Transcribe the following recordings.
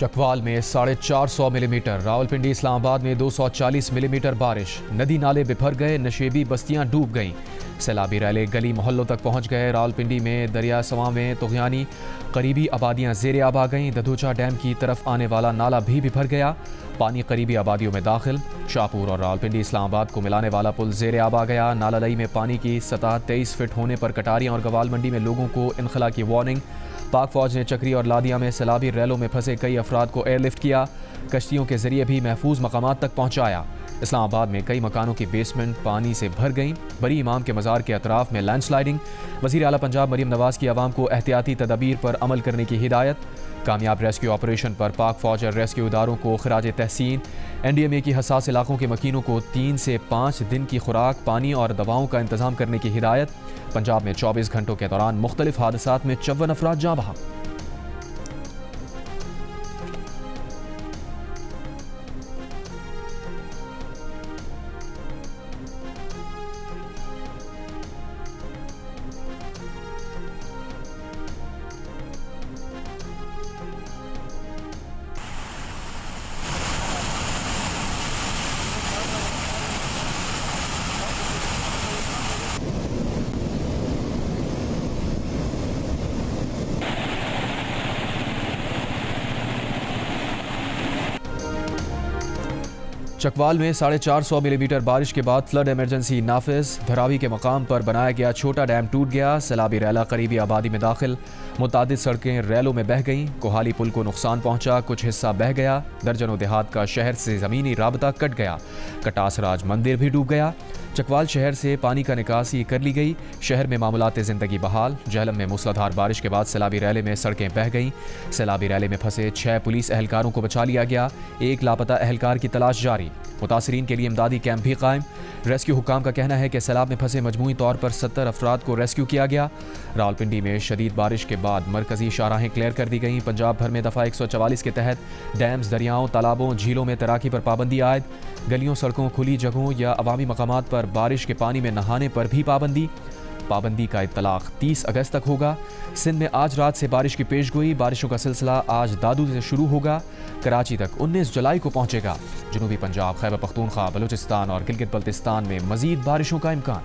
चकवाल में 450 मिलीमीटर, रावलपिंडी इस्लामाबाद में 240 मिलीमीटर बारिश। नदी नाले बिफर गए, नशेबी बस्तियां डूब गईं। सैलाबी रैले गली मोहल्लों तक पहुंच गए। रावलपिंडी में दरिया सवा में तुगयानी करीबी आबादियां ज़ेरे आब आ गईं। दधोचा डैम की तरफ आने वाला नाला भी बिफर गया। पानी करीबी आबादियों में दाखिल। शाहपुर और रावलपिंडी इस्लामाबाद को मिलाने वाला पुल ज़ेरे आब आ गया। नाला लई में पानी की सतह 23 फीट होने पर कटारियां और गवाल मंडी में लोगों को इनखला की वार्निंग। पाक फौज ने चक्री और लादिया में सैलाबी रैलों में फंसे कई अफराद को एयरलिफ्ट किया। कश्तियों के जरिए भी महफूज मकामात तक पहुंचाया। इस्लामाबाद में कई मकानों की बेसमेंट पानी से भर गईं। बरी इमाम के मज़ार के अतराफ में लैंडस्लाइडिंग। वज़ीर आला पंजाब मरीम नवाज की आवाम को एहतियाती तदाबीर पर अमल करने की हिदायत। कामयाब रेस्क्यू ऑपरेशन पर पाक फौज और रेस्क्यू इदारों को खिराज तहसीन। NDMA की हसास इलाकों के मकीनों को 3 से 5 दिन की खुराक, पानी और दवाओं का इंतजाम करने की हिदायत। पंजाब में 24 घंटों के दौरान मुख्तलिफ हादसात में 54 अफराद जाँ बहक। चकवाल में 450 मिलीमीटर बारिश के बाद फ्लड इमरजेंसी नाफिज। धरावी के मकाम पर बनाया गया छोटा डैम टूट गया। सैलाबी रैला करीबी आबादी में दाखिल। मुतादिद सड़कें रैलों में बह गईं। कोहाली पुल को नुकसान पहुंचा, कुछ हिस्सा बह गया। दर्जनों देहात का शहर से ज़मीनी राबता कट गया। कटासराज मंदिर भी डूब गया। चकवाल शहर से पानी का निकासी कर ली गई। शहर में मामूलात ज़िंदगी बहाल। जहलम में मूसलाधार बारिश के बाद सैलाबी रैले में सड़कें बह गईं। सैलाबी रैले में फंसे 6 पुलिस एहलकारों को बचा लिया गया। एक लापता एहलकार की तलाश जारी। मुतासरीन के लिए इमदादी कैंप भी कायम। रेस्क्यू हुकाम का कहना है कि सैलाब में फंसे मजमूई तौर पर 70 अफराद को रेस्क्यू किया गया। रावलपिंडी में शदीद बारिश के बाद मरकजी शाहराहें क्लियर कर दी गईं। पंजाब भर में दफ़ा 144 के तहत डैम्स, दरियाओं, तालाबों, झीलों में तैराकी पर पाबंदी आयद। गलियों, सड़कों, खुली जगहों या अवामी मकामात पर बारिश के पानी में नहाने पर भी पाबंदी का इत्तलाक 30 अगस्त तक होगा। सिंध में आज रात से बारिश की पेशगोई। बारिशों का सिलसिला आज दादू से शुरू होगा, कराची तक 19 जुलाई को पहुंचेगा। जनूबी पंजाब, खैबर पख्तूनख्वा, बलूचिस्तान और गिलगित बल्तिस्तान में मजीद बारिशों का इम्कान।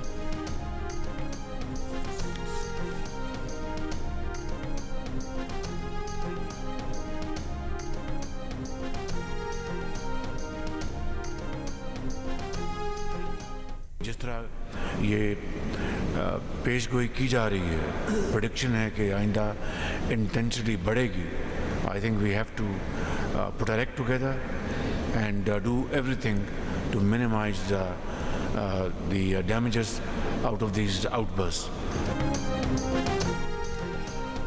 जिस तरह ये पेशगोई की जा रही है, प्रेडिक्शन है कि आइंदा इंटेंसिटी बढ़ेगी। I think we have to put our act together and do everything to minimise the damages out of this outburst.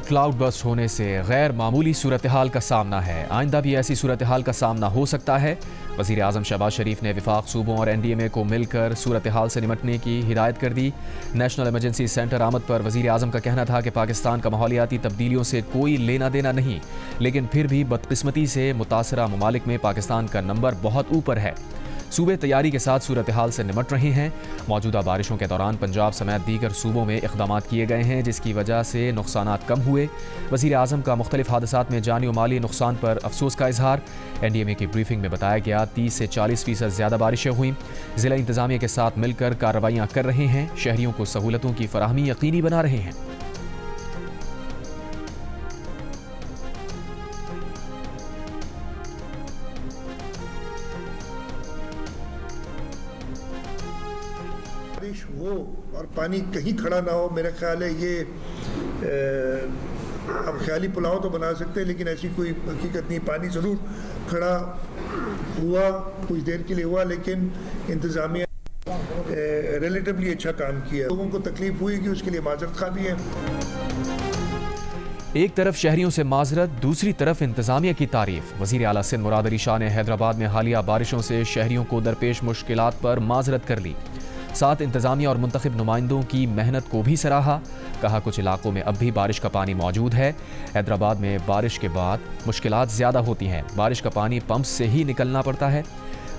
Cloudburst होने से गैर मामूली सूरत हाल का सामना है। आइंदा भी ऐसी सूरत हाल का सामना हो सकता है। वज़ीर आज़म शहबाज शरीफ ने विफाक सूबों और NDMA को मिलकर सूरत हाल से निमटने की हिदायत कर दी। नेशनल इमरजेंसी सेंटर आमद पर वज़ीर आज़म का कहना था कि पाकिस्तान का माहौलियाती तब्दीलियों से कोई लेना देना नहीं, लेकिन फिर भी बदकिस्मती से मुतासरा ममालिक में पाकिस्तान का नंबर बहुत ऊपर है। सूबे तैयारी के साथ सूरत हाल से निमट रहे हैं। मौजूदा बारिशों के दौरान पंजाब समेत दीगर सूबों में इक़दामात किए गए हैं, जिसकी वजह से नुकसानात कम हुए। वज़ीर आज़म का मुख्तलिफ हादसात में जानी और माली नुकसान पर अफसोस का इजहार। NDMA की ब्रीफिंग में बताया गया 30 से 40% ज़्यादा बारिशें हुई। ज़िला इंतज़ामिया के साथ मिलकर कार्रवाइयाँ कर रहे हैं। शहरियों को सहूलतों की फराहमी यकीनी बना रहे हैं। बारिश हो और पानी कहीं खड़ा ना हो, मेरा ख्याल है ये अब ख्याली पुलाव तो बना सकते हैं, लेकिन ऐसी कोई हकीकत नहीं। पानी ज़रूर खड़ा हुआ, कुछ देर के लिए हुआ, लेकिन इंतज़ामिया रिलेटिवली अच्छा काम किया। लोगों को तकलीफ हुई कि उसके लिए माजरत खा भी है। एक तरफ शहरियों से माजरत, दूसरी तरफ इंतजामिया की तारीफ। वज़ीर आला सिंध मुराद अली शाह ने हैदराबाद में हालिया बारिशों से शहरियों को दरपेश मुश्किलात पर माजरत कर ली। साथ इंतजामिया और मुंतखब नुमाइंदों की मेहनत को भी सराहा। कहा कुछ इलाकों में अब भी बारिश का पानी मौजूद है। हैदराबाद में बारिश के बाद मुश्किलात ज़्यादा होती हैं। बारिश का पानी पंप से ही निकलना पड़ता है।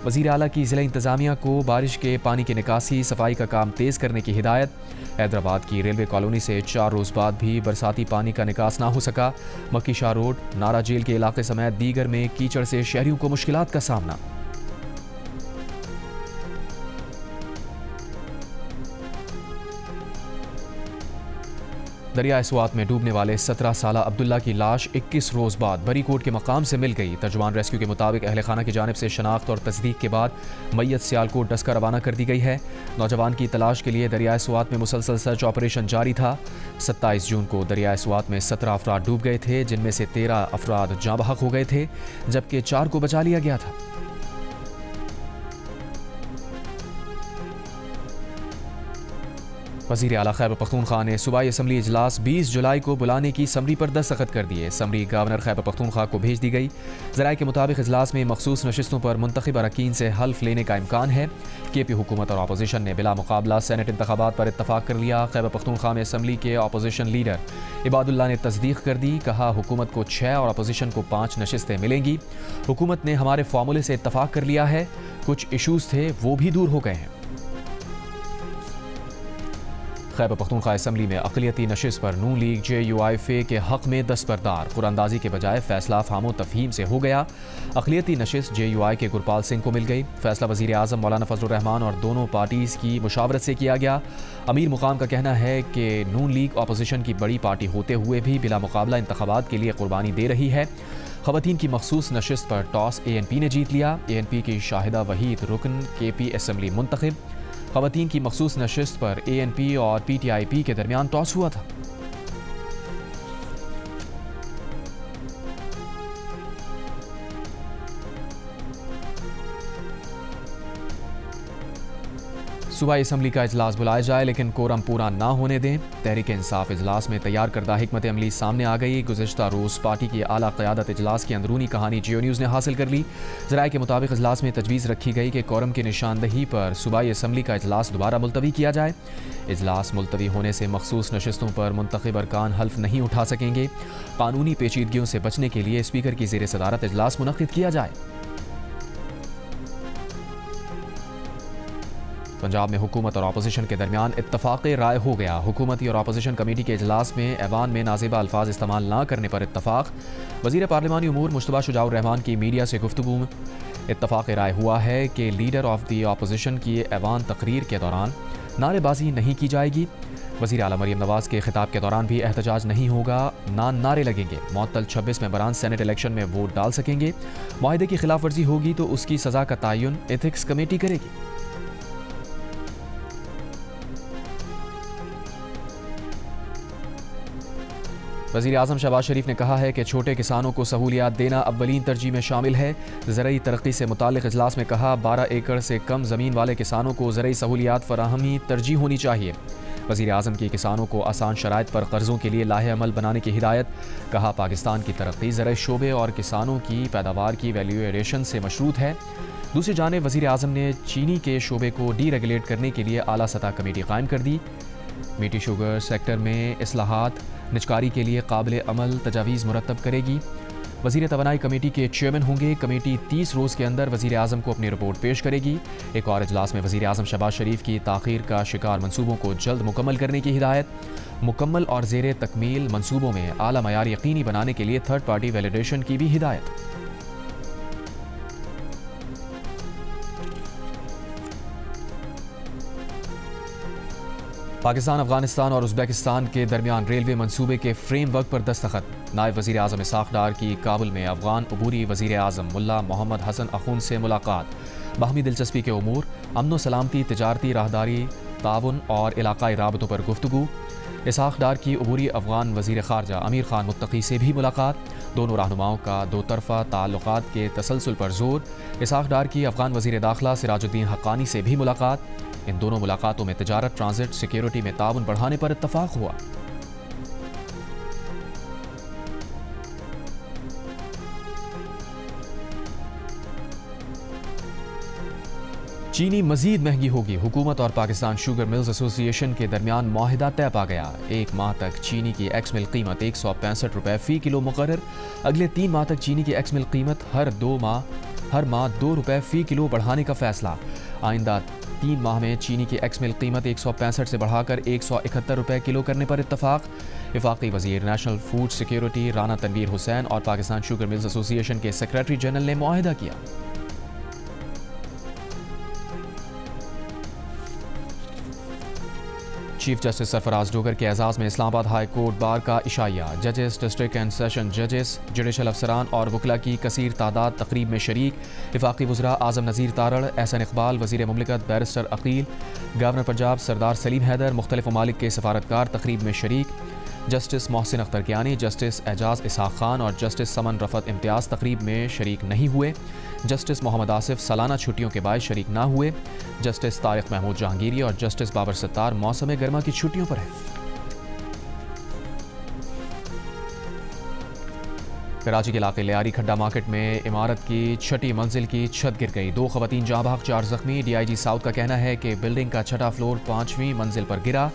वज़ीर आला की ज़िला इंतज़ामिया को बारिश के पानी की निकासी सफाई का काम तेज़ करने की हिदायत। हैदराबाद की रेलवे कॉलोनी से 4 रोज़ बाद भी बरसाती पानी का निकास ना हो सका। मक्की शाह रोड, नारा जेल के इलाके समेत दीगर में कीचड़ से शहरियों को मुश्किलात का सामना। दरिया स्वात में डूबने वाले 17 साला अब्दुल्ला की लाश 21 रोज़ बाद बरीकोट के मकाम से मिल गई। तर्जुमान रेस्क्यू के मुताबिक अहल खाना की जानिब से शनाख्त और तस्दीक के बाद मैयत सियालकोट डस्का रवाना कर दी गई है। नौजवान की तलाश के लिए दरिया स्वात में मुसलसल सर्च ऑपरेशन जारी था। 27 जून को दरिया स्वात में 17 अफराद डूब गए थे, जिनमें से 13 अफराद जाँ बहक हो गए थे, जबकि 4 को बचा लिया गया था। वज़ीर आला खैबर पख्तूनख्वा ने सूबाई असम्बली इजलास 20 जुलाई को बुलाने की समरी पर दस्तखत कर दिए। समरी गवर्नर खैबर पख्तूनख्वा को भेज दी गई। ज़राए के मुताबिक इजलास में मखसूस नशिस्तों पर मुंतखब अरकान से हल्फ लेने का इम्कान है। KP हुकूमत और अपोजिशन ने बिला मुकाबला सेनेट इंतखाबात पर इत्तफाक कर लिया। खैबर पख्तूनख्वा में असम्बली के अपोजिशन लीडर इबादुल्ला ने तस्दीक कर दी। कहा, हुकूमत को 6 और अपोजिशन को 5 नशिस्तें मिलेंगी। हुकूमत ने हमारे फार्मूले से इत्तफाक कर लिया है। कुछ इशूज़ थे, वो भी दूर हो गए हैं। खैबर पख्तूनख्वा असम्बली में अक़लियती नशिस्त पर नून लीग JUIF के हक़ में दस्तबरदार। कुरानंदाजी के बजाय फैसला फाहमो तफहीम से हो गया। अक़लियती नशिस्त JUI के गुरपाल सिंह को मिल गई। फैसला वज़ीर आज़म मौलाना फजलुर रहमान और दोनों पार्टीज़ की मुशावरत से किया गया। अमीर मुकाम का कहना है कि नून लीग अपोजिशन की बड़ी पार्टी होते हुए भी बिला मुकाबला इंतखाबात के लिए कुर्बानी दे रही है। ख़वातीन की मखसूस नशिस्त पर टॉस ANP ने जीत लिया। ANP की शाहिदा वहीद रुकन KP असम्बली मुंतखब। ख़वातीन की मखसूस नशिस्त पर ANP और PTIP के दरमियान टॉस हुआ था। सूबाई असम्बली का इजलास बुलाया जाए, लेकिन कोरम पूरा ना होने दें। तहरीक इंसाफ इजलास में तैयार करदा हिकमत अमली सामने आ गई। गुज़िश्ता रोज़ पार्टी की आला क़यादत इजलास की अंदरूनी कहानी जियो न्यूज़ ने हासिल कर ली। ज़राए के मुताबिक इजलास में तजवीज़ रखी गई कि कोरम की निशानदही पर सूबाई असम्बली का इजलास दोबारा मुलतवी किया जाए। इजलास मुलतवी होने से मखसूस नशिस्तों पर मुंतखब अरकान हल्फ नहीं उठा सकेंगे। कानूनी पेचीदगियों से बचने के लिए स्पीकर की ज़ेर सदारत इजलास मुनक़िद किया जाए। पंजाब में हुकूमत और अपोजिशन के दरमियान इत्तफाक़ राय हो गया। हुकूमती और अपोजिशन कमेटी के इजलास में ऐवान में नाज़ेबा अल्फाज इस्तेमाल न करने पर इत्तफाक़। वज़ीर पार्लिमानी उमूर मुश्तबा शुजाउर रहमान की मीडिया से गुफ्तगू में इत्तफाक़ राय हुआ है कि लीडर ऑफ दी अपोजिशन की ऐवान तकरीर के दौरान नारेबाजी नहीं की जाएगी। वज़ीर आला मरीम नवाज़ के खिताब के दौरान भी एहतजाज नहीं होगा, नारे लगेंगे। मुअत्तल 26 मेंबरान सेनेट इलेक्शन में वोट डाल सकेंगे। मुआहदे की खिलाफ वर्जी होगी तो उसकी सज़ा का तयन एथिक्स कमेटी करेगी। वज़ीर आज़म शहबाज शरीफ ने कहा है कि छोटे किसानों को सहूलियात देना अव्वलीन तरजीह में शामिल है। ज़रई तरक्की से मुताल्लिक़ इजलास में कहा, 12 एकड़ से कम ज़मीन वाले किसानों को ज़रई सहूलियात फराहमी तरजीह होनी चाहिए। वज़ीर आज़म की किसानों को आसान शराइत पर कर्ज़ों के लिए लाहे अमल बनाने की हिदायत। कहा, पाकिस्तान की तरक्की ज़रई शोबे और किसानों की पैदावार की वैल्यू एडिशन से मशरूत है। दूसरी जानिब वज़ीर आज़म ने चीनी के शोबे को डीरेगुलेट करने के लिए आला सतह कमेटी कायम कर दी। मीठी शुगर सेक्टर में इस्लाहात निजकारी के लिए काबिल अमल तजावीज़ मुरतब करेगी। वज़ीर तवानाई कमेटी के चेयरमैन होंगे। कमेटी 30 रोज़ के अंदर वज़ीर आज़म को अपनी रिपोर्ट पेश करेगी। एक और इजलास में वज़ीर आज़म शहबाज शरीफ की ताख़ीर का शिकार मनसूबों को जल्द मुकम्मल करने की हिदायत। मुकम्मल और ज़ेर तकमील मनसूबों में आला मयार यकीनी बनाने के लिए थर्ड पार्टी वैलिडेशन की भी हिदायत। पाकिस्तान, अफगानिस्तान और उज़्बेकिस्तान के दरमियान रेलवे मंसूबे के फ्रेमवर्क पर दस्तखत। नायब वज़ीर आज़म इसहाक़ डार की काबुल में अफगान अबूरी वज़ीर आज़म मुल्ला मोहम्मद हसन अखून से मुलाकात। बाहमी दिलचस्पी के उमूर, अमन व सलामती, तिजारती राहदारी, ताउन और इलाकाई राबतों पर गुफ्तगू। इसहाक़ डार की अबूरी अफगान वज़ीर ख़ारजा अमीर ख़ान मुत्तकी से भी मुलाकात। दोनों रहनुमाओं का दो तरफ़ा ताल्लुक़ात के तसलसल पर जोर। इसहाक़ डार की अफगान वज़ीर दाखिला सिराजुद्दीन हक्कानी से भी मुलाकात। इन दोनों मुलाकातों में तिजारत, ट्रांजिट, सिक्योरिटी में ताउन बढ़ाने पर इत्तफाक हुआ। चीनी मजीद महंगी होगी। हुकूमत और पाकिस्तान शुगर मिल्स एसोसिएशन के दरमियान मुआहिदा तय पा गया। 1 माह तक चीनी की एक्स मिल कीमत 165 रुपये फ़ी किलो मुकर्रर। अगले 3 माह तक चीनी की एक्स मिल कीमत हर 2 माह हर माह 2 रुपये फ़ी किलो बढ़ाने का फैसला। आइंदा 3 माह में चीनी की एक्स मिल्क कीमत 165 से बढ़ाकर 171 रुपये किलो करने पर इत्तफाक। वफाकी वज़ीर national food security Rana Tanveer Hussain और पाकिस्तान शुगर मिल्स एसोसिएशन के सेक्रेटरी जनरल ने मुआहिदा किया। चीफ जस्टिस सरफराज डोगर के एजाज़ में इस्लामाबाद हाई कोर्ट बार का इशाया। जजेस, डिस्ट्रिक्ट एंड सेशन जजेस, जुडिशल अफसरान और वकला की कसीर तादाद तकरीब में शरीक। वफाकी वज़रा आज़म नज़ीर तारड़, एहसन इकबाल, वज़ीर मुमलिकत बैरिस्टर अकील, गवर्नर पंजाब सरदार सलीम हैदर, मुख्तलिफ ममालिक के सफारतकार तकरीब में शरीक। जस्टिस मोहसिन अख्तर कियानी, जस्टिस एजाज इसहाक खान और जस्टिस समन रफत इम्तियाज़ तकरीब में शरीक नहीं हुए। जस्टिस मोहम्मद आसिफ सालाना छुट्टियों के बायस शरीक ना हुए। जस्टिस तारिक महमूद जहांगीरी और जस्टिस बाबर सत्तार मौसम गर्मा की छुट्टियों पर हैं। कराची के इलाके लियारी खड्डा मार्केट में इमारत की 6ठी मंजिल की छत गिर गई। 2 खवातीन जाँ बहक, 4 जख्मी। DIG साउथ का कहना है कि बिल्डिंग का 6ठा फ्लोर 5वीं मंजिल पर गिरा।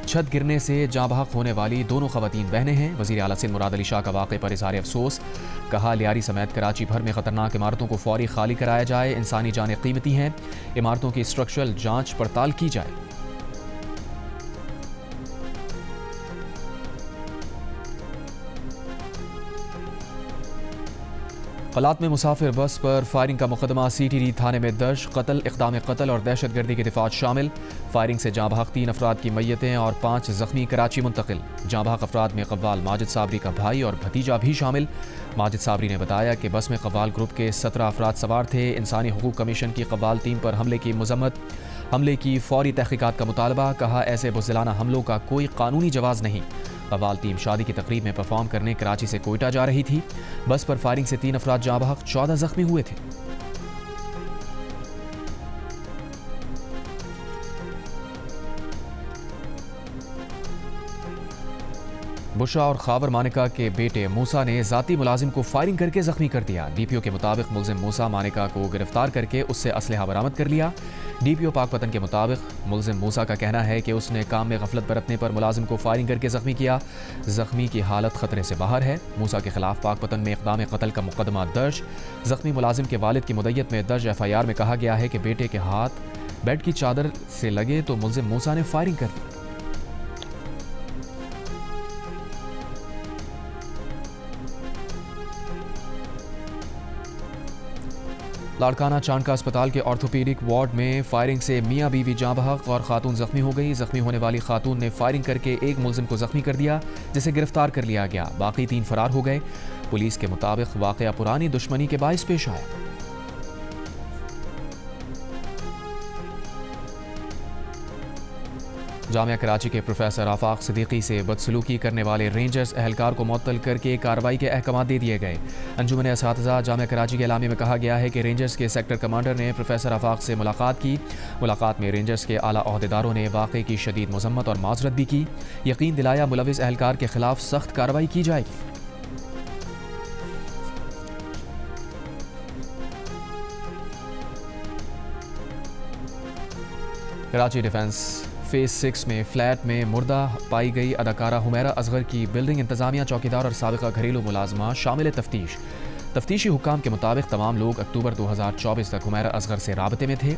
छत गिरने से जाँ बहक होने वाली दोनों खवातीन बहनें हैं। वज़ीर आला सिंध मुराद अली शाह का वाक़े पर इज़हार अफसोस। कहा, लियारी समेत कराची भर में ख़तरनाक इमारतों को फौरी खाली कराया जाए। इंसानी जानें कीमती हैं। इमारतों की स्ट्रक्चरल जाँच पड़ताल की जाए। कलात में मुसाफिर बस पर फायरिंग का मुकदमा CTD थाने में दर्ज। कत्ल, इक़दाम कत्ल और दहशतगर्दी के दिफात शामिल। फायरिंग से जाँ बहक 3 अफराद की मैयतें और 5 जख्मी कराची मुंतकिल। जाँ बहक अफराद में कव्वाल माजिद साबरी का भाई और भतीजा भी शामिल। माजिद साबरी ने बताया कि बस में कव्वाल ग्रुप के 17 अफराद सवार थे। इंसानी हुकूक कमीशन की कव्वाल टीम पर हमले की मजम्मत, हमले की फौरी तहकीकात का मुतालबा। कहा, ऐसे बुज़दिलाना हमलों का कोई कानूनी जवाज़ नहीं। कव्वाल टीम शादी की तकरीब में परफॉर्म करने कराची से कोयटा जा रही थी। बस पर फायरिंग से 3 अफराद जाँ बहक, 14 जख्मी हुए थे। बुशरा और खावर मानिका के बेटे मूसा ने जाती मुलाजिम को फायरिंग करके जख्मी कर दिया। DPO के मुताबिक मुलजिम मूसा मानिका को गिरफ्तार करके उससे असलहा बरामद कर लिया। DPO पाकपतन के मुताबिक मुलजिम मूसा का कहना है कि उसने काम में गफलत बरतने पर मुलाजिम को फायरिंग करके जख्मी किया। जख्मी की हालत खतरे से बाहर है। मूसा के खिलाफ पाकपतन में इक़दाम कत्ल का मुकदमा दर्ज। जख्मी मुलाजिम के वालिद की मुद्दत में दर्ज FIR में कहा गया है कि बेटे के हाथ बेड की चादर से लगे तो मुलजिम मूसा ने फायरिंग कर दी। लाड़काना चांडका अस्पताल के ऑर्थोपीडिक वार्ड में फायरिंग से मियां बीवी जाँ बहक और खातून जख्मी हो गई। जख्मी होने वाली खातून ने फायरिंग करके एक मुलजिम को जख्मी कर दिया, जिसे गिरफ्तार कर लिया गया। बाकी 3 फरार हो गए। पुलिस के मुताबिक वाकया पुरानी दुश्मनी के बायस पेश आया। जामिया कराची के प्रोफेसर आफाक सिद्दीकी से बदसलूकी करने वाले रेंजर्स एहलकार को मुअत्तल करके कार्रवाई के अहकाम दे दिए गए। अंजुमन असातिज़ा जामिया कराची के एलामी में कहा गया है कि रेंजर्स के सेक्टर कमांडर ने प्रोफेसर आफाक से मुलाकात की। मुलाकात में रेंजर्स के आला ओहदेदारों ने वाक़े की शदीद मजम्मत और माजरत भी की। यकीन दिलाया मुलविस एहलकार के खिलाफ सख्त कार्रवाई की जाएगी। कराची डिफेंस फेज 6 में फ्लैट में मुर्दा पाई गई अदाकारा हुमैरा असगर की बिल्डिंग इंतजामिया, चौकीदार और साबिका घरेलू मुलाजमा शामिल तफ्तीश। तफ्तीशी हुक्काम के मुताबिक तमाम लोग अक्टूबर 2024 तक हुमैरा असगर से राबते में थे।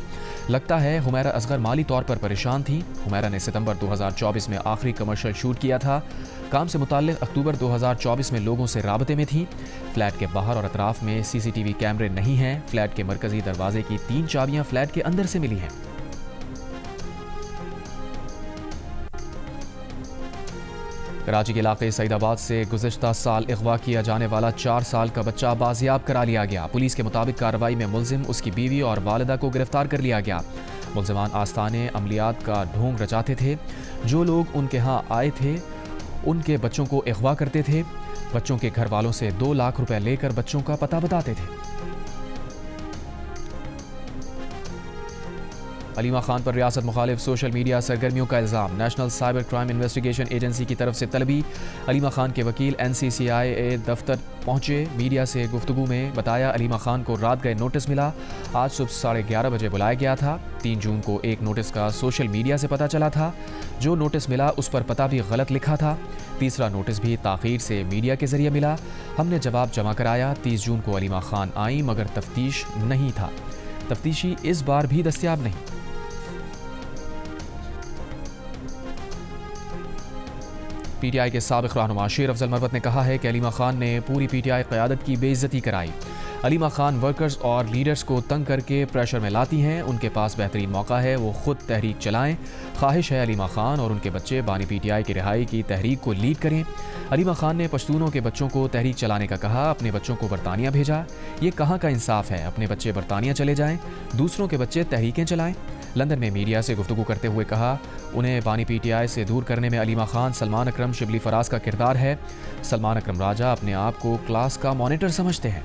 लगता है हुमैरा असगर माली तौर पर परेशान थी। हुमैरा ने सितंबर 2024 में आखिरी कमर्शियल शूट किया था। काम से मुताल्लिक अक्टूबर 2024 में लोगों से राबते में थी। फ्लैट के बाहर और अतराफ में CCTV कैमरे नहीं हैं। फ्लैट के मरकजी दरवाजे की 3 चाबियां फ्लैट के अंदर से मिली हैं। कराची के इलाके सईदाबाद से गुज़िश्ता साल अगवा किया जाने वाला 4 साल का बच्चा बाजियाब करा लिया गया। पुलिस के मुताबिक कार्रवाई में मुलजिम, उसकी बीवी और वालिदा को गिरफ्तार कर लिया गया। मुलजिमान आस्थाने अमलियात का ढोंग रचाते थे। जो लोग उनके यहाँ आए थे उनके बच्चों को अगवा करते थे। बच्चों के घर वालों से 2 लाख रुपए लेकर बच्चों का पता बताते थे। अलीमा खान पर रियासत मुखालिफ सोशल मीडिया सरगर्मियों का इल्ज़ाम। National cyber crime investigation agency की तरफ से तलबी। अलीमा खान के वकील NCCIA दफ्तर पहुंचे। मीडिया से गुफ्तगू में बताया अलीमा खान को रात गए नोटिस मिला। आज सुबह 11:30 बजे बुलाया गया था। 3 जून को एक नोटिस का सोशल मीडिया से पता चला था। जो नोटिस मिला उस पर पता भी गलत लिखा था। तीसरा नोटिस भी ताख़ीर से मीडिया के जरिए मिला। हमने जवाब जमा कराया। 30 जून को अलीमा खान आई मगर तफ्तीश नहीं था। तफ्तीशी इस बार भी दस्तयाब नहीं। PTI के साबिक़ रहनुमा शेर अफजल मरवत ने कहा है कि अलीमा खान ने पूरी PTI क़यादत की बेइज्जती कराई। अलीमा खान वर्कर्स और लीडर्स को तंग करके प्रेशर में लाती हैं। उनके पास बेहतरीन मौका है, वो खुद तहरीक चलाएं। ख्वाहिश है अलीमा खान और उनके बच्चे बानी PTI की रिहाई की तहरीक को लीड करें। अलीमा खान ने पश्तूनों के बच्चों को तहरीक चलाने का कहा। अपने बच्चों को बरतानिया भेजा। ये कहाँ का इंसाफ है? अपने बच्चे बरतानिया चले जाएं, दूसरों के बच्चे तहरीकें चलाएं। लंदन में मीडिया से गुफ्तगू करते हुए कहा उन्हें बानी PTI से दूर करने में अलीमा खान, सलमान अकरम, शिबली फराज का किरदार है। सलमान अकरम राजा अपने आप को क्लास का मॉनिटर समझते हैं।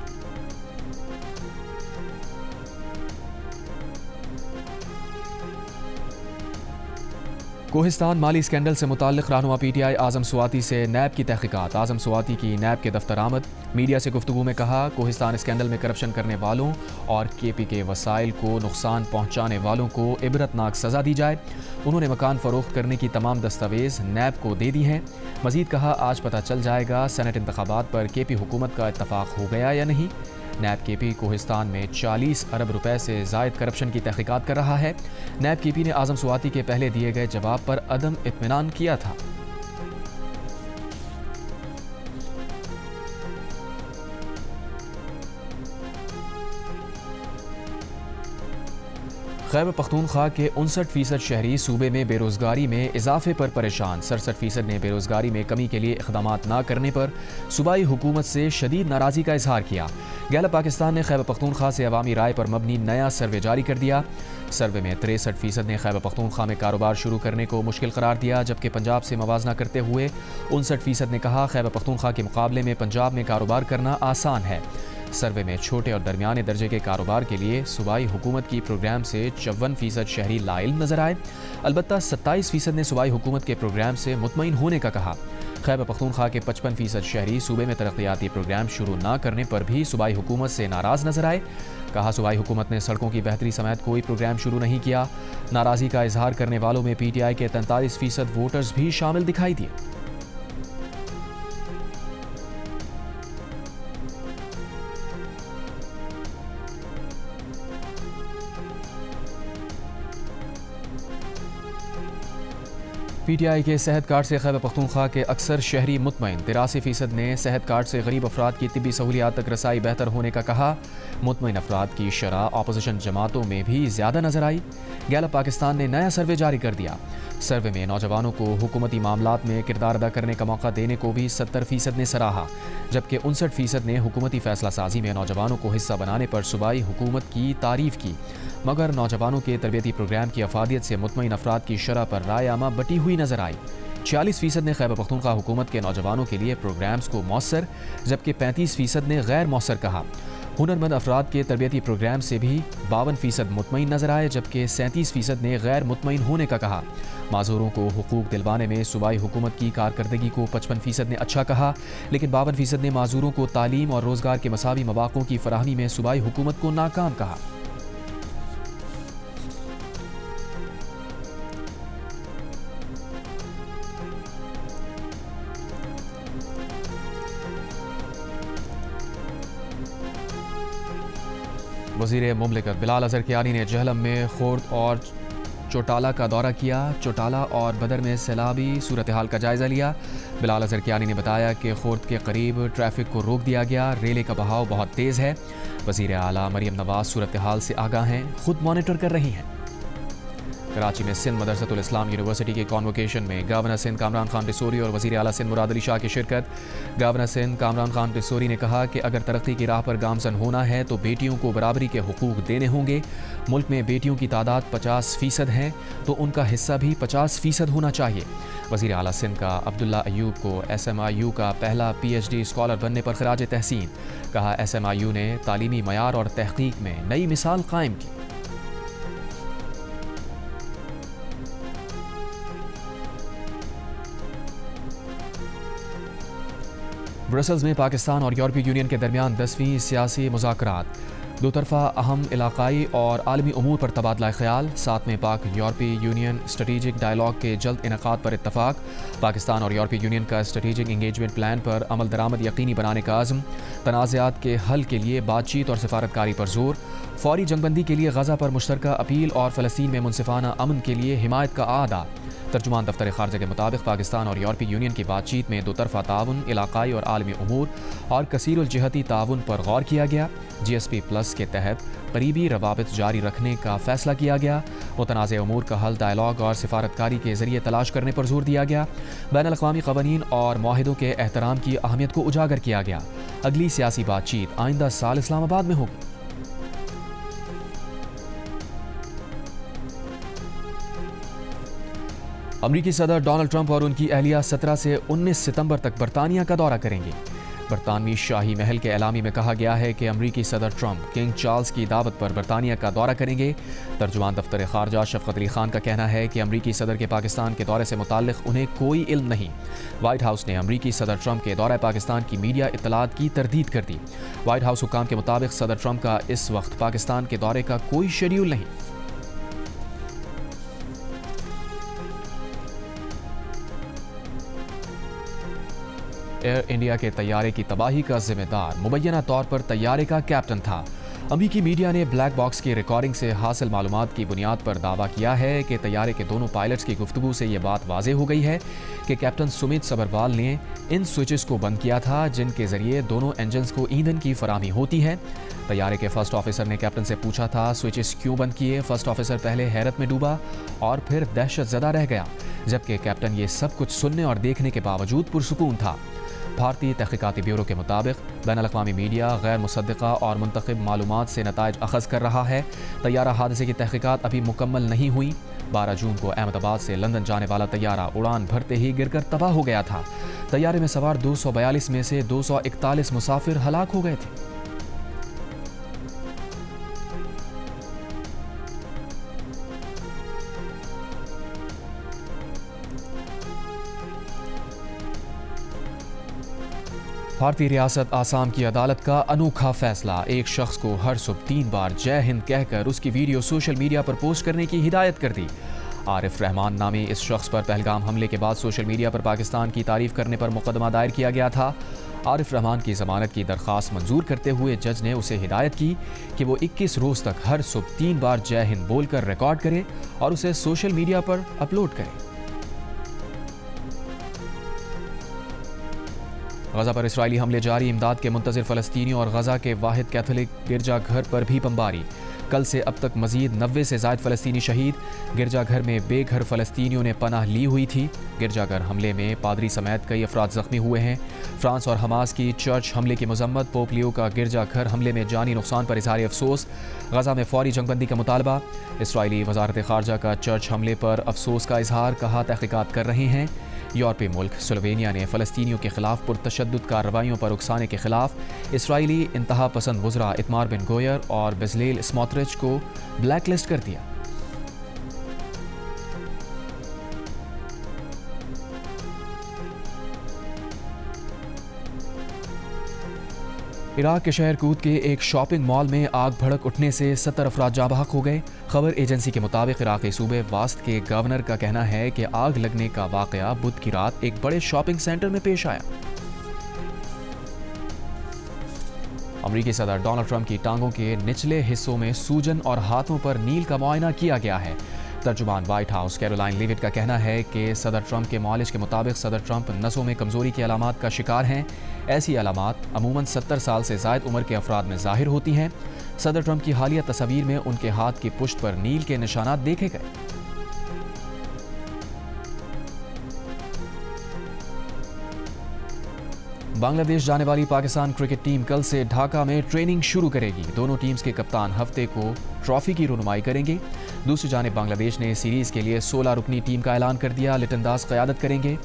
कोहिस्तान माली स्कैंडल से मुताल्लिक़ रहनुमा PTI आज़म स्वाति से नैब की तहक़ीक़ात। आज़म स्वाति की नैब के दफ्तर आमद। मीडिया से गुफ्तगू में कहा कोहिस्तान स्कैंडल में करप्शन करने वालों और KP के वसाइल को नुकसान पहुँचाने वालों को इबरतनाक सज़ा दी जाए। उन्होंने मकान फ़रोख्त करने की तमाम दस्तावेज़ नैब को दे दी हैं। मज़ीद कहा आज पता चल जाएगा सेनेट इंतखाबात पर KP हुकूमत का इत्तफ़ाक़ हो गया या नहीं। नैब KP कोहिस्तान में 40 अरब रुपए से ज़ायद करप्शन की तहक़ीक़ात कर रहा है। नैब KP ने आज़म स्वाति के पहले दिए गए जवाब पर अदम इत्मीनान किया था। खैबर पख्तूनख्वा के 59% शहरी सूबे में बेरोज़गारी में इजाफे पर परेशान। 67% ने बेरोज़गारी में कमी के लिए इक़दामात न करने पर सूबाई हुकूमत से शदीद नाराज़गी का इजहार किया। गैलप पाकिस्तान ने खैबर पख्तूनख्वा से अवामी राय पर मबनी नया सर्वे जारी कर दिया। सर्वे में 63% ने खैबर पख्तूनख्वा में कारोबार शुरू करने को मुश्किल करार दिया, जबकि पंजाब से मवाजना करते हुए 59% ने कहा खैबर पख्तूनख्वा के मुकाबले में पंजाब में कारोबार करना आसान है। सर्वे में छोटे और दरमियाने दर्जे के कारोबार के लिए सूबाई हुकूमत की प्रोग्राम से 54% शहरी लाइल नजर आए। अलबत्ता 27% ने सूबाई हुकूमत के प्रोग्राम से मुतमईन होने का कहा। खैबर पख्तूनख्वा के 55% शहरी सूबे में तरक्याती प्रोग्राम शुरू न करने पर भी सूबाई हुकूमत से नाराज़ नजर आए। कहा सूबाई हुकूमत ने सड़कों की बेहतरी समेत कोई प्रोग्राम शुरू नहीं किया। नाराज़गी का इजहार करने वालों में PTI के 43% वोटर्स भी शामिल दिखाई दिए। PTI के सेहत कार्ड से खैबर पख्तूनख्वा के अक्सर शहरी मुतमईन। 83% ने सेहत कार्ड से गरीब अफराद की तिब्बी सहूलियात तक रसाई बेहतर होने का कहा। मुतमईन अफराद की शरह अपोजिशन जमातों में भी ज़्यादा नजर आई। गैलप पाकिस्तान ने नया सर्वे जारी कर दिया। सर्वे में नौजवानों को हुकूमती मामलात में किरदार अदा करने का मौका देने को भी 70% ने सराहा, जबकि 59% ने हुकूमती फैसला साजी में नौजवानों को हिस्सा बनाने पर सूबाई हुकूमत की तारीफ की। मगर नौजवानों के तरबियती प्रोग्राम की अफादियत से मुतमईन अफराद की शरह पर राय आमा बटी हुई नजर आई। 46% ने खैबर पख्तूनख्वा हुकूमत के नौजवानों के लिए प्रोग्राम्स को मौसर, जबकि 35% ने गैर मौसर कहा। हुनरमंद अफराद के तरबियती प्रोग्राम से भी 52% मुतमईन नजर आए, जबकि 37% ने गैर मुतमईन होने का कहा। माजूरों को हुकूक दिलवाने में सूबाई हुकूमत की कारकर्दगी को 55% ने अच्छा कहा, लेकिन 52% ने माजूरों को तालीम और रोजगार के मसावी मौक़ों की फराहमी में सूबाई हुकूमत को नाकाम कहा। वज़ीर मुमलिकत बिलाल अज़हर कियानी ने जहलम में खुर्द और चौटाला का दौरा किया। चौटाला और बदर में सैलाबी सूरत हाल का जायज़ा लिया। बिलाल अज़हर कियानी ने बताया कि खुर्द के करीब ट्रैफिक को रोक दिया गया। रेले का बहाव बहुत तेज़ है। वज़ीर आला मरियम नवाज़ सूरत हाल से आगाह हैं, खुद मॉनिटर कर रही हैं। कराची में सिंध मदरसतुल इस्लाम यूनिवर्सिटी के कॉन्वोकेशन में गवर्नर सिंध कामरान खान डिसोरी और वज़ीर आला सिंध मुराद अली शाह की शिरकत। गवर्नर सिंध कामरान खान डिसोरी ने कहा कि अगर तरक्की की राह पर गामजन होना है तो बेटियों को बराबरी के हुकूक देने होंगे। मुल्क में बेटियों की तादाद 50% है तो उनका हिस्सा भी 50% होना चाहिए। वज़ीर आला सिंध का अब्दुल्ला अयूब को SMIU का पहला PhD स्कॉलर बनने पर खराज तहसीन। कहा SMIU ने तालीमी मयार और तहकीक में नई मिसाल कायम की। ब्रसल्स में पाकिस्तान और यूरोपीय यूनियन के दरमियान 10वीं सियासी मुज़ाकरात, दो तरफ़ा अहम इलाक़ाई और आलमी उमूर पर तबादला ख्याल। 7वें पाक यूरोपीय यूनियन स्ट्रेटेजिक डायलॉग के जल्द इनेकाद पर इत्तफाक। पाकिस्तान और यूरोपीय यूनियन का स्ट्रेटेजिक इंगेजमेंट प्लान पर अमल दरामद यकीनी बनाने का आज़म। तनाज़ात के हल के लिए बातचीत और सिफारतकारी पर जोर। फौरी जंगबंदी के लिए गज़ा पर मुश्तरका अपील और फ़लस्तीन में मुनसिफाना अमन के लिए हिमायत का आदा। तर्जुमान दफ्तर खारजा के मुताबिक पाकिस्तान और यूरोपीय यूनियन की बातचीत में दो तरफ़ा ताउन, इलाक़ाई और आलमी उमूर और कसीरुल जिहती ताउन पर गौर किया गया। GSP प्लस के तहत करीबी रवाबित जारी रखने का फैसला किया गया। मुतनाज़ उमूर का हल डायलॉग और सिफारतकारी के ज़रिए तलाश करने पर जोर दिया गया। बैनुल-अक़वामी क़वानीन और मुआहिदों के एहतराम की अहमियत को उजागर किया गया। अगली सियासी बातचीत आइंदा साल इस्लामाबाद में होगी। अमरीकी सदर डोनाल्ड ट्रंप और उनकी अहलिया 17 से 19 सितंबर तक बरतानिया का दौरा करेंगे। बरतानवी शाही महल के एलामी में कहा गया है कि अमरीकी सदर ट्रंप किंग चार्ल्स की दावत पर बरतानिया का दौरा करेंगे। तर्जुमान दफ्तर खारजा शफ़क़त अली खान का कहना है कि अमरीकी सदर के पाकिस्तान के दौरे से मुताल्लिक़ उन्हें कोई इल्म नहीं। वाइट हाउस ने अमरीकी सदर ट्रंप के दौरे पाकिस्तान की मीडिया इत्तलात की तरदीद कर दी। वाइट हाउस हुक्काम के मुताबिक सदर ट्रंप का इस वक्त पाकिस्तान के दौरे का कोई शेड्यूल नहीं। एयर इंडिया के तैयारे की तबाही का जिम्मेदार मुबैना तौर पर तैयारे का कैप्टन था। अमरीकी मीडिया ने ब्लैक बॉक्स की रिकॉर्डिंग से हासिल मालूमात की बुनियाद पर दावा किया है कि तैयारे के दोनों पायलट्स की गुफ्तगू से ये बात वाज़ेह हो गई है कि कैप्टन सुमित सबरवाल ने इन स्विचेस को बंद किया था जिनके ज़रिए दोनों इंजन्स को ईंधन की फराहमी होती है। तैयारे के फर्स्ट ऑफिसर ने कैप्टन से पूछा था स्विचेस क्यों बंद किए। फर्स्ट ऑफिसर पहले हैरत में डूबा और फिर दहशत ज़दा रह गया, जबकि कैप्टन ये सब कुछ सुनने और देखने के बावजूद पुरसुकून था। भारतीय तहक़ीक़ाती ब्यूरो के मुताबिक बैनुल-अक़वामी मीडिया गैर मुसद्दिक़ा और मुंतखब मालूमात से नताइज अख़ज़ कर रहा है। तैयारा हादसे की तहक़ीक़ात अभी मुकम्मल नहीं हुई। 12 जून को अहमदाबाद से लंदन जाने वाला तैयारा उड़ान भरते ही गिरकर तबाह हो गया था। तैयारे में सवार 242 में से 241 मुसाफिर हलाक हो गए थे। भारतीय रियासत आसाम की अदालत का अनोखा फैसला। एक शख्स को हर सुबह 3 बार जय हिंद कहकर उसकी वीडियो सोशल मीडिया पर पोस्ट करने की हिदायत कर दी। आरिफ रहमान नामी इस शख्स पर पहलगाम हमले के बाद सोशल मीडिया पर पाकिस्तान की तारीफ करने पर मुकदमा दायर किया गया था। आरिफ रहमान की ज़मानत की दरख्वास्त मंजूर करते हुए जज ने उसे हिदायत की कि वो 21 रोज़ तक हर सुबह 3 बार जय हिंद बोलकर रिकॉर्ड करे और उसे सोशल मीडिया पर अपलोड करे। गजा पर इसराइली हमले जारी। इमदाद के मुंतज़िर फ़लस्तीनियों और गजा के वाहिद कैथोलिक गिरजाघर पर भी बमबारी। कल से अब तक मजीद 90 से ज़ायद फ़लस्तीनी शहीद। गिरजाघर में बेघर फ़लस्तीनियों ने पनाह ली हुई थी। गिरजाघर हमले में पादरी समेत कई अफराद ज़ख्मी हुए हैं। फ्रांस और हमास की चर्च हमले की मजम्मत। पोप लियो का गिरजाघर हमले में जानी नुकसान पर इज़हार अफसोस। गजा में फौरी जंगबंदी का मुतालबा। इसराइली वज़ारत ख़ारजा का चर्च हमले पर अफसोस का इज़हार, कहा तहक़ीक़ात कर रहे हैं। यूरोपीय मुल्क स्लोवेनिया ने फ़लस्तीनियों के खिलाफ पुरतशद्दुद कार्रवाइयों पर उकसाने के खिलाफ इसराइली इंतहा पसंद वज़रा इतमार बिन गोयर और बेज़लेल स्मोट्रिच को ब्लैक लिस्ट कर दिया। इराक के शहर कूद के एक शॉपिंग मॉल में आग भड़क उठने से 70 अफराद जाँ बहक हो गए। खबर एजेंसी के मुताबिक इराक़ी सूबे वास्त के गवर्नर का कहना है कि आग लगने का वाक़या बुध की रात एक बड़े शॉपिंग सेंटर में पेश आया। अमरीकी सदर डोनाल्ड ट्रंप की टांगों के निचले हिस्सों में सूजन और हाथों पर नील का मुआयना किया गया है। तर्जुमान वाइट हाउस कैरोलाइन लीविट का कहना है कि सदर ट्रंप के मालिज के मुताबिक सदर ट्रंप नसों में कमजोरी की अलामात का शिकार हैं। ऐसी अलामात अमूमन 70 साल से ज़ायद उम्र के अफराद में ज़ाहिर होती हैं। सदर ट्रंप की हालिया तस्वीर में उनके हाथ की पुश्त पर नील के निशानात देखे गए। बांग्लादेश जाने वाली पाकिस्तान क्रिकेट टीम कल से ढाका में ट्रेनिंग शुरू करेगी। दोनों टीम्स के कप्तान हफ्ते को ट्रॉफी की रुनुमाई करेंगे। दूसरी जानिब बांग्लादेश ने सीरीज़ के लिए 16 रुकनी टीम का ऐलान कर दिया। लिटन दास क़यादत करेंगे।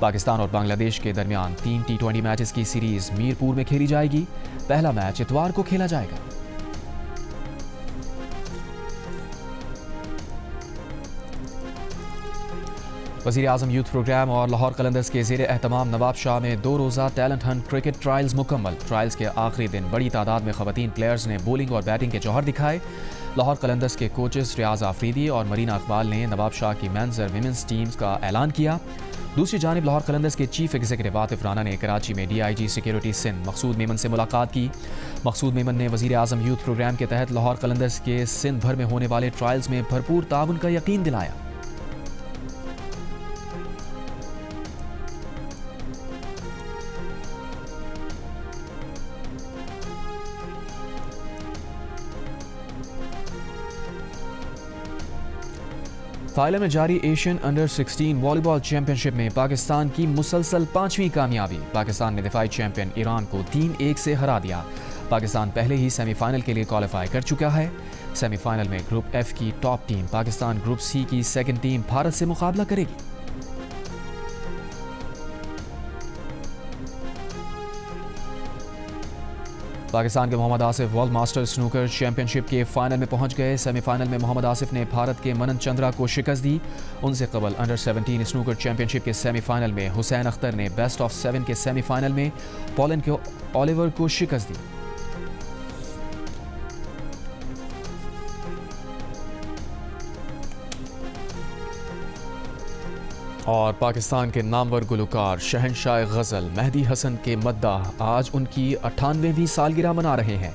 पाकिस्तान और बांग्लादेश के दरमियान 3 T20 मैचेस की सीरीज़ मीरपुर में खेली जाएगी। पहला मैच इतवार को खेला जाएगा। वज़ीर आज़म यूथ प्रोग्राम और लाहौर कलंदर्स के ज़ेर एहतमाम नवाब शाह में 2 रोज़ा टैलेंट हंट क्रिकेट ट्रायल्स मुकम्मल। ट्रायल्स के आखिरी दिन बड़ी तादाद में ख़वातीन प्लेयर्स ने बॉलिंग और बैटिंग के जौहर दिखाए। लाहौर कलंदर्स के कोचेस रियाज आफरीदी और मरीना इकबाल ने नवाब शाह की मेंस और विमेंस टीम्स का ऐलान किया। दूसरी जानिब लाहौर कलंदर्स के चीफ एग्जीक्यूटिव आतिफ राना ने कराची में DIG सिक्योरिटी सिंध मकसूद मेमन से मुलाकात की। मकसूद मेमन ने वज़ीर आज़म यूथ प्रोग्राम के तहत लाहौर कलंदर्स के सिंध भर में होने वाले ट्रायल्स में भरपूर ताउन का यकीन दिलाया। थाईलैंड में जारी एशियन अंडर 16 वॉलीबॉल चैंपियनशिप में पाकिस्तान की मुसलसल 5वीं कामयाबी। पाकिस्तान ने दिफाई चैंपियन ईरान को 3-1 से हरा दिया। पाकिस्तान पहले ही सेमीफाइनल के लिए क्वालिफाई कर चुका है। सेमीफाइनल में ग्रुप F की top team Pakistan, group C की सेकंड टीम भारत से मुकाबला करेगी। पाकिस्तान के Mohammad Asif world master snooker championship के फाइनल में पहुंच गए। सेमीफाइनल में मोहम्मद आसिफ ने भारत के मनन चंद्रा को शिकस्त दी। उनसे कबल अंडर 17 स्नूकर चैंपियनशिप के सेमीफाइनल में हुसैन अख्तर ने बेस्ट ऑफ 7 के सेमीफाइनल में पोलैंड के ओलिवर को शिकस्त दी। और पाकिस्तान के नामवर गुलकार शहंशाह गज़ल मेहदी हसन के मद्दाह आज उनकी 98वीं सालगिरह मना रहे हैं।